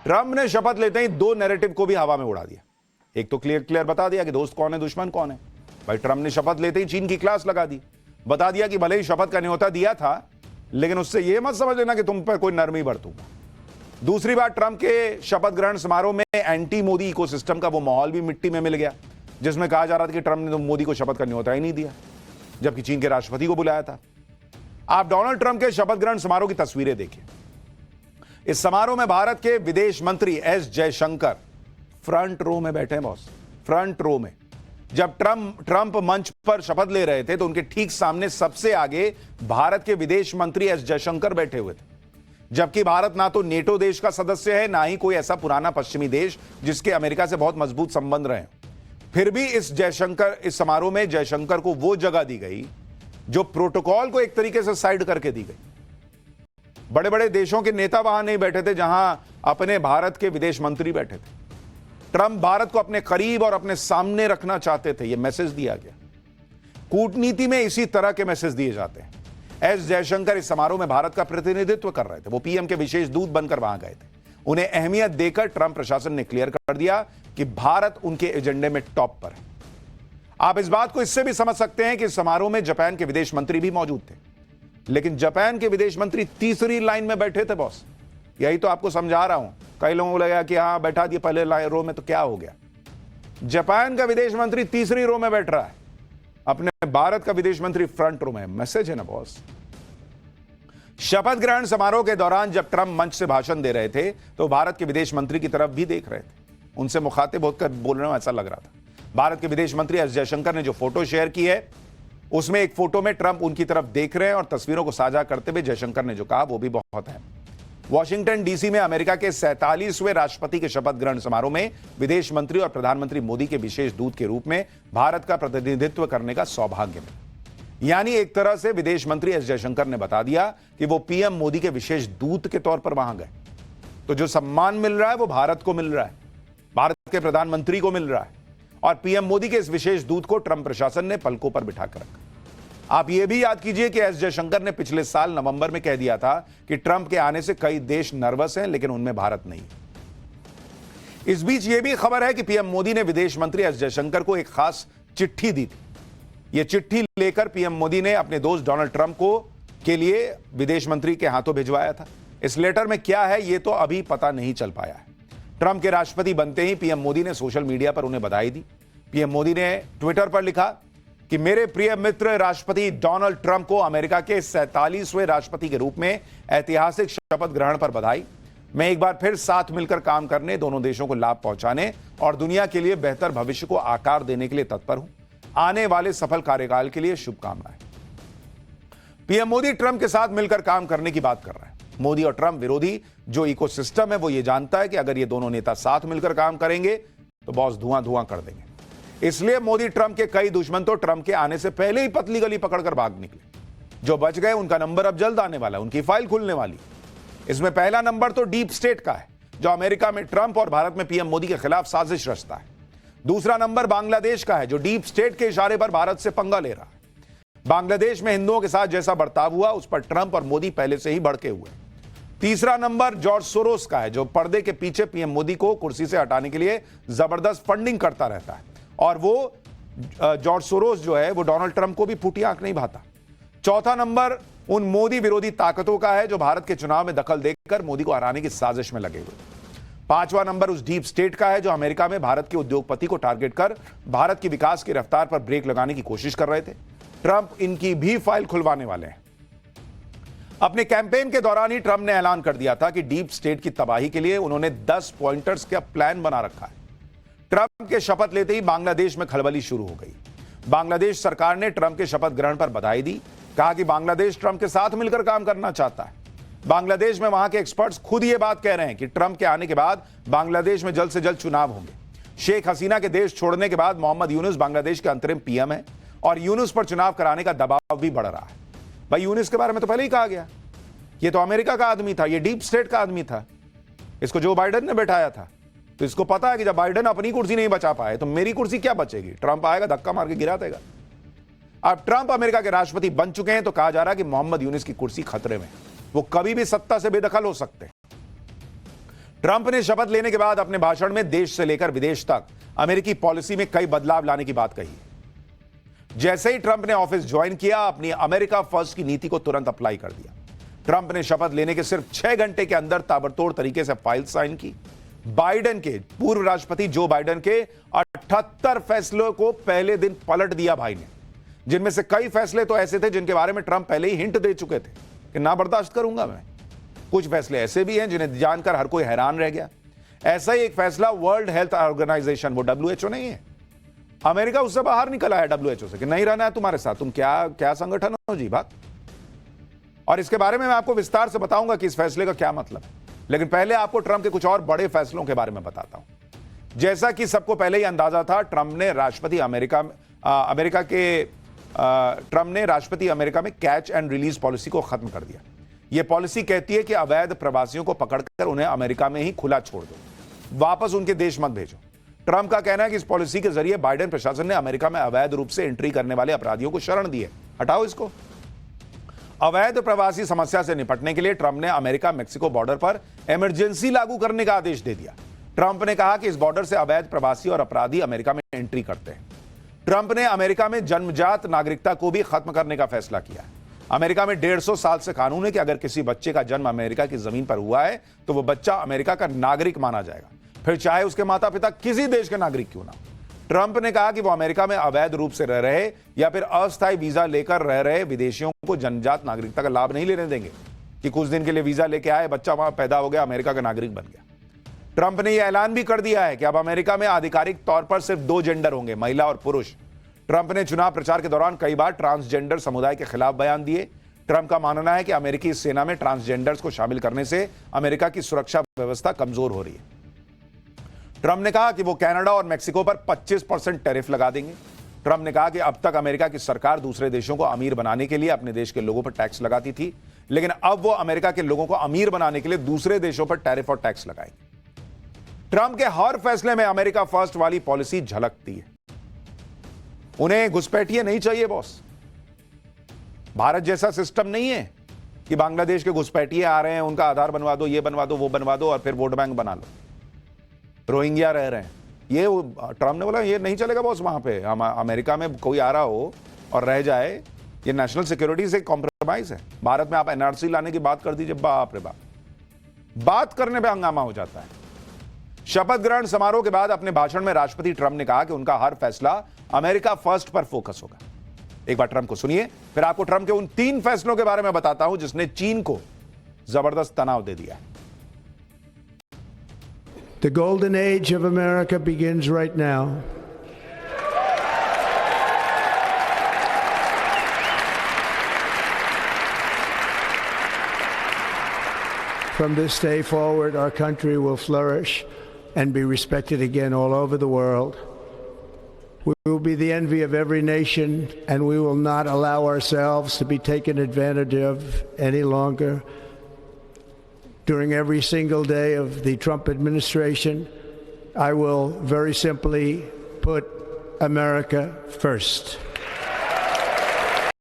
Trump ने शपथ लेते ही दो नैरेटिव को भी हवा में उड़ा दिया। एक तो क्लियर क्लियर बता दिया कि दोस्त कौन है, दुश्मन कौन है। भाई ट्रंप ने शपथ लेते ही चीन की क्लास लगा दी, बता दिया कि भले ही शपथ का न्योता दिया था, लेकिन उससे यह मत समझ लेना कि तुम पर कोई नरमी बरतूंगा। दूसरी बात, ट्रंप के शपथ ग्रहण समारोह में एंटी मोदी इकोसिस्टम का वो माहौल भी मिट्टी में मिल गया, जिसमें कहा जा रहा था कि ट्रंप ने तो मोदी को शपथ का न्योता ही नहीं दिया, जबकि चीन के राष्ट्रपति को बुलाया था। आप डोनाल्ड ट्रंप के शपथ ग्रहण समारोह की तस्वीरें देखिए। इस समारोह में भारत के विदेश मंत्री एस जयशंकर फ्रंट रो में बैठे हैं बॉस, फ्रंट रो में। जब ट्रंप मंच पर शपथ ले रहे थे तो उनके ठीक सामने सबसे आगे भारत के विदेश मंत्री एस जयशंकर बैठे हुए थे, जबकि भारत ना तो नेटो देश का सदस्य है, ना ही कोई ऐसा पुराना पश्चिमी देश जिसके अमेरिका से बहुत मजबूत संबंध रहे। फिर भी इस समारोह में जयशंकर को वो जगह दी गई जो प्रोटोकॉल को एक तरीके से साइड करके दी गई। बड़े बड़े देशों के नेता वहां नहीं बैठे थे जहां अपने भारत के विदेश मंत्री बैठे थे। ट्रंप भारत को अपने करीब और अपने सामने रखना चाहते थे, यह मैसेज दिया गया। कूटनीति में इसी तरह के मैसेज दिए जाते हैं। एस जयशंकर इस समारोह में भारत का प्रतिनिधित्व कर रहे थे, वो पीएम के विशेष दूत बनकर वहां गए थे। उन्हें अहमियत देकर ट्रंप प्रशासन ने क्लियर कर दिया कि भारत उनके एजेंडे में टॉप पर है। आप इस बात को इससे भी समझ सकते हैं कि इस समारोह में जापान के विदेश मंत्री भी मौजूद थे, लेकिन जापान के विदेश मंत्री तीसरी लाइन में बैठे थे बॉस। यही तो आपको समझा रहा हूं। कई लोगों को लगा कि हाँ बैठा दिए पहले रो में तो क्या हो गया। जापान का विदेश मंत्री तीसरी रो में बैठ रहा है, अपने भारत का विदेश मंत्री फ्रंट रो में। मैसेज है ना बॉस। शपथ ग्रहण समारोह के दौरान जब ट्रंप मंच से भाषण दे रहे थे तो भारत के विदेश मंत्री की तरफ भी देख रहे थे, उनसे मुखातिब होकर बोल रहे हो ऐसा लग रहा था। भारत के विदेश मंत्री एस जयशंकर ने जो फोटो शेयर की है उसमें एक फोटो में ट्रंप उनकी तरफ देख रहे हैं और तस्वीरों को साझा करते हुए जयशंकर ने जो कहा वो भी बहुत है। वॉशिंगटन डीसी में अमेरिका के 47वें राष्ट्रपति के शपथ ग्रहण समारोह में विदेश मंत्री और प्रधानमंत्री मोदी के विशेष दूत के रूप में भारत का प्रतिनिधित्व करने का सौभाग्य मिला। यानी एक तरह से विदेश मंत्री एस जयशंकर ने बता दिया कि वो पीएम मोदी के विशेष दूत के तौर पर वहां गए। तो जो सम्मान मिल रहा है वो भारत को मिल रहा है, भारत के प्रधानमंत्री को मिल रहा है, और पीएम मोदी के इस विशेष दूत को ट्रंप प्रशासन ने पलकों पर बिठाकर रखा। आप यह भी याद कीजिए कि एस जयशंकर ने पिछले साल नवंबर में कह दिया था कि ट्रंप के आने से कई देश नर्वस हैं, लेकिन उनमें भारत नहीं। इस बीच यह भी खबर है कि पीएम मोदी ने विदेश मंत्री एस जयशंकर को एक खास चिट्ठी दी थी। यह चिट्ठी लेकर पीएम मोदी ने अपने दोस्त डोनाल्ड ट्रंप को के लिए विदेश मंत्री के हाथों भिजवाया था। इस लेटर में क्या है यह तो अभी पता नहीं चल पाया है। ट्रंप के राष्ट्रपति बनते ही पीएम मोदी ने सोशल मीडिया पर उन्हें बधाई दी। पीएम मोदी ने ट्विटर पर लिखा कि मेरे प्रिय मित्र राष्ट्रपति डोनाल्ड ट्रंप को अमेरिका के 47वें राष्ट्रपति के रूप में ऐतिहासिक शपथ ग्रहण पर बधाई। मैं एक बार फिर साथ मिलकर काम करने, दोनों देशों को लाभ पहुंचाने और दुनिया के लिए बेहतर भविष्य को आकार देने के लिए तत्पर हूं। आने वाले सफल कार्यकाल के लिए शुभकामनाएं। पीएम मोदी ट्रंप के साथ मिलकर काम करने की बात कर रहे हैं। मोदी और ट्रंप विरोधी जो इकोसिस्टम है वो ये जानता है कि अगर ये दोनों नेता साथ मिलकर काम करेंगे तो बॉस धुआं धुआं कर देंगे। इसलिए मोदी ट्रंप के कई दुश्मन तो ट्रंप के आने से पहले ही पतली गली पकड़कर भाग निकले। जो बच गए उनका नंबर अब जल्द आने वाला है, उनकी फाइल खुलने वाली। इसमें पहला नंबर तो डीप स्टेट का है, जो अमेरिका में ट्रंप और भारत में पीएम मोदी के खिलाफ साजिश रचता है। दूसरा नंबर बांग्लादेश का है, जो डीप स्टेट के इशारे पर भारत से पंगा ले रहा है। बांग्लादेश में हिंदुओं के साथ जैसा बर्ताव हुआ उस पर ट्रंप और मोदी पहले से ही भड़के हुए। तीसरा नंबर जॉर्ज सोरोस का है, जो पर्दे के पीछे पीएम मोदी को कुर्सी से हटाने के लिए जबरदस्त फंडिंग करता रहता है, और वो जॉर्ज सोरोस जो है वो डोनाल्ड ट्रंप को भी फूटी आंख नहीं भाता। चौथा नंबर उन मोदी विरोधी ताकतों का है जो भारत के चुनाव में दखल देकर मोदी को हराने की साजिश में लगे हुए। पांचवा नंबर उस डीप स्टेट का है जो अमेरिका में भारत के उद्योगपति को टारगेट कर भारत की विकास की रफ्तार पर ब्रेक लगाने की कोशिश कर रहे थे। ट्रंप इनकी भी फाइल खुलवाने वाले हैं। अपने कैंपेन के दौरान ही ट्रंप ने ऐलान कर दिया था कि डीप स्टेट की तबाही के लिए उन्होंने 10 पॉइंटर्स का प्लान बना रखा है। ट्रंप के शपथ लेते ही बांग्लादेश में खलबली शुरू हो गई। बांग्लादेश सरकार ने ट्रंप के शपथ ग्रहण पर बधाई दी, कहा कि बांग्लादेश ट्रंप के साथ मिलकर काम करना चाहता है। बांग्लादेश में वहां के एक्सपर्ट्स खुद ये बात कह रहे हैं कि ट्रंप के आने के बाद बांग्लादेश में जल्द से जल्द चुनाव होंगे। शेख हसीना के देश छोड़ने के बाद मोहम्मद यूनुस बांग्लादेश के अंतरिम पीएम है और यूनुस पर चुनाव कराने का दबाव भी बढ़ रहा है। भाई यूनुस के बारे में तो पहले ही कहा गया, ये तो अमेरिका का आदमी था, ये डीप स्टेट का आदमी था, इसको जो बाइडेन ने बैठाया था। तो इसको पता है कि जब बाइडेन अपनी कुर्सी नहीं बचा पाए तो मेरी कुर्सी क्या बचेगी। ट्रंप आएगा धक्का मार के गिरा देगा। अब ट्रंप अमेरिका के राष्ट्रपति बन चुके हैं तो कहा जा रहा है कि मोहम्मद यूनुस की कुर्सी खतरे में, वो कभी भी सत्ता से बेदखल हो सकते हैं। ट्रंप ने शपथ लेने के बाद अपने भाषण में देश से लेकर विदेश तक अमेरिकी पॉलिसी में कई बदलाव लाने की बात कही। जैसे ही ट्रंप ने ऑफिस ज्वाइन किया, अपनी अमेरिका फर्स्ट की नीति को तुरंत अप्लाई कर दिया। ट्रंप ने शपथ लेने के सिर्फ 6 घंटे के अंदर ताबड़तोड़ तरीके से फाइल साइन की। बाइडेन के पूर्व राष्ट्रपति जो बाइडेन के 78 फैसलों को पहले दिन पलट दिया भाई ने, जिनमें से कई फैसले तो ऐसे थे जिनके बारे में ट्रंप पहले ही हिंट दे चुके थे कि ना बर्दाश्त करूंगा मैं। कुछ फैसले ऐसे भी हैं जिन्हें जानकर हर कोई हैरान रह गया। ऐसा ही एक फैसला वर्ल्ड हेल्थ ऑर्गेनाइजेशन, वो WHO नहीं है, अमेरिका उससे बाहर निकला है WHO से कि नहीं रहना है तुम्हारे साथ। तुम क्या संगठन हो जी बात। और इसके बारे में मैं आपको विस्तार से बताऊंगा कि इस फैसले का क्या मतलब है, लेकिन पहले आपको ट्रंप के कुछ और बड़े फैसलों के बारे में बताता हूं। जैसा कि सबको पहले ही अंदाजा था, ट्रंप ने राष्ट्रपति अमेरिका में कैच एंड रिलीज पॉलिसी को खत्म कर दिया। यह पॉलिसी कहती है कि अवैध प्रवासियों को पकड़कर उन्हें अमेरिका में ही खुला छोड़ दो, वापस उनके देश मत भेजो। ट्रंप का कहना है कि इस पॉलिसी के जरिए बाइडेन प्रशासन ने अमेरिका में अवैध रूप से एंट्री करने वाले अपराधियों को शरण दी है। हटाओ इसको। अवैध प्रवासी समस्या से निपटने के लिए ट्रंप ने अमेरिका मेक्सिको बॉर्डर पर इमरजेंसी लागू करने का आदेश दे दिया। ट्रंप ने कहा कि इस बॉर्डर से अवैध प्रवासी और अपराधी अमेरिका में एंट्री करते हैं। ट्रंप ने अमेरिका में जन्मजात नागरिकता को भी खत्म करने का फैसला किया। अमेरिका में 150 साल से कानून है कि अगर किसी बच्चे का जन्म अमेरिका की जमीन पर हुआ है तो वह बच्चा अमेरिका का नागरिक माना जाएगा, फिर चाहे उसके माता पिता किसी देश के नागरिक क्यों ना। ट्रंप ने कहा कि वो अमेरिका में अवैध रूप से रह रहे या फिर अस्थायी वीजा लेकर रह रहे विदेशियों को जन्मजात नागरिकता का लाभ नहीं लेने देंगे कि कुछ दिन के लिए वीजा लेके आए, बच्चा वहां पैदा हो गया, अमेरिका का नागरिक बन गया। ट्रंप ने यह ऐलान भी कर दिया है कि अब अमेरिका में आधिकारिक तौर पर सिर्फ 2 जेंडर होंगे, महिला और पुरुष। ट्रंप ने चुनाव प्रचार के दौरान कई बार ट्रांसजेंडर समुदाय के खिलाफ बयान दिए। ट्रंप का मानना है कि अमेरिकी सेना में ट्रांसजेंडर्स को शामिल करने से अमेरिका की सुरक्षा व्यवस्था कमजोर हो रही है। ट्रंप ने कहा कि वो कनाडा और मेक्सिको पर 25% टैरिफ लगा देंगे। ट्रंप ने कहा कि अब तक अमेरिका की सरकार दूसरे देशों को अमीर बनाने के लिए अपने देश के लोगों पर टैक्स लगाती थी, लेकिन अब वो अमेरिका के लोगों को अमीर बनाने के लिए दूसरे देशों पर टैरिफ और टैक्स लगाएंगे। ट्रंप के हर फैसले में अमेरिका फर्स्ट वाली पॉलिसी झलकती है। उन्हें घुसपैठिए नहीं चाहिए बॉस। भारत जैसा सिस्टम नहीं है कि बांग्लादेश के घुसपैठिए आ रहे हैं, उनका आधार बनवा दो, ये बनवा दो, वो बनवा दो और फिर वोट बैंक बना लो। रोहिंग्या रह रहे हैं, ये ट्रंप ने बोला ये नहीं चलेगा बॉस। वहां पे अमेरिका में कोई आ रहा हो और रह जाए, ये नेशनल सिक्योरिटी से कॉम्प्रोमाइज है। भारत में आप NRC लाने की बात कर दीजिए, बाप रे बाप, बात करने पे हंगामा हो जाता है। शपथ ग्रहण समारोह के बाद अपने भाषण में राष्ट्रपति ट्रंप ने कहा कि उनका हर फैसला अमेरिका फर्स्ट पर फोकस होगा। एक बार ट्रंप को सुनिए, फिर आपको ट्रंप के उन 3 फैसलों के बारे में बताता हूं जिसने चीन को जबरदस्त तनाव दे दिया है। The golden age of America begins right now. From this day forward, our country will flourish and be respected again all over the world. We will be the envy of every nation, and we will not allow ourselves to be taken advantage of any longer. During every single day of the Trump administration, I will very simply put America first.